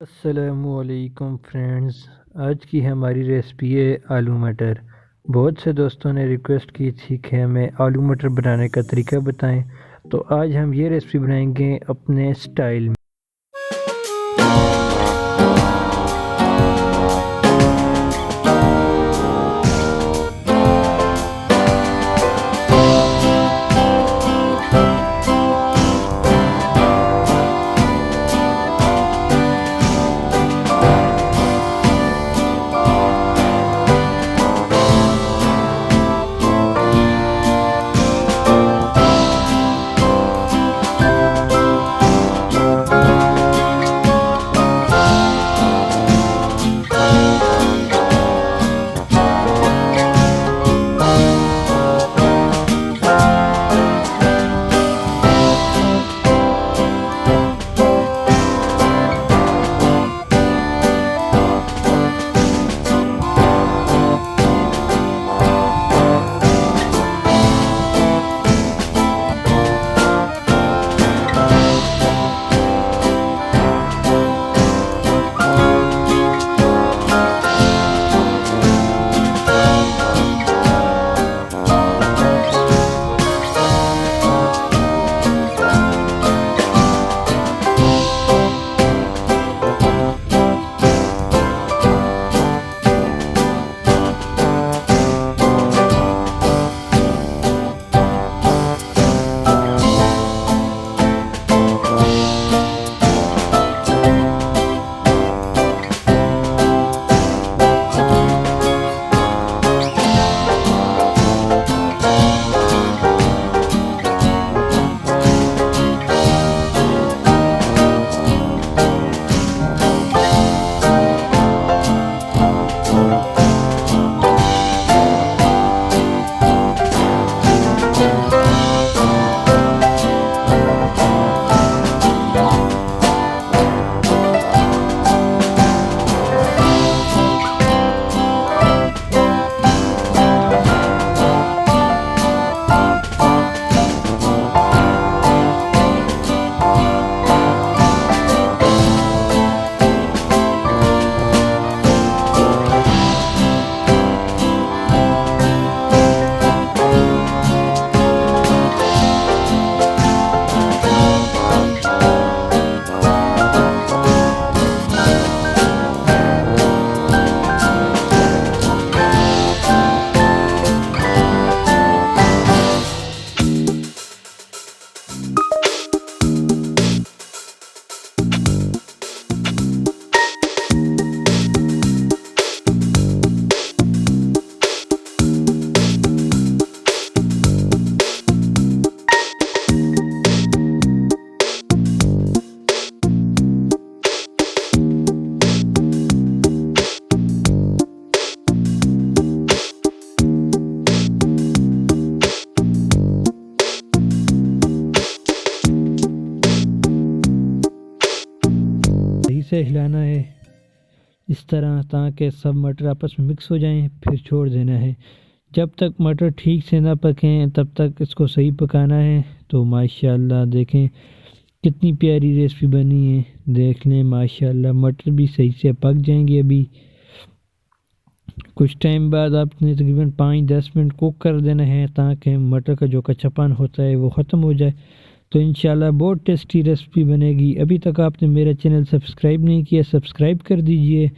अस्सलामुअलैकुम फ्रेंड्स, आज की हमारी रेसिपी है आलू मटर। बहुत से दोस्तों ने रिक्वेस्ट की थी कि हमें आलू मटर बनाने का तरीका बताएं, तो आज हम ये रेसिपी बनाएंगे अपने स्टाइल में। से हिलाना है इस तरह ताकि सब मटर आपस में मिक्स हो जाएं, फिर छोड़ देना है। जब तक मटर ठीक से ना पकें तब तक इसको सही पकाना है। तो माशाल्लाह देखें कितनी प्यारी रेसिपी बनी है, देख लें माशाल्लाह मटर भी सही से पक जाएंगे। अभी कुछ टाइम बाद आपने तकरीबन 5-10 मिनट कुक कर देना है ताकि मटर का जो कच्चापन होता है वो ख़त्म हो जाए। तो इंशाल्लाह बहुत टेस्टी रेसिपी बनेगी। अभी तक आपने मेरा चैनल सब्सक्राइब नहीं किया, सब्सक्राइब कर दीजिए।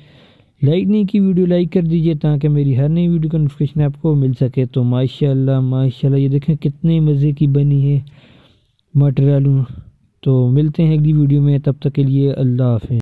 लाइक नहीं की वीडियो लाइक कर दीजिए ताकि मेरी हर नई वीडियो का नोटिफिकेशन आपको मिल सके। तो माशाल्लाह माशाल्लाह ये देखें कितने मज़े की बनी है मटर आलू। तो मिलते हैं अगली वीडियो में, तब तक के लिए अल्लाह हाफ़िज़।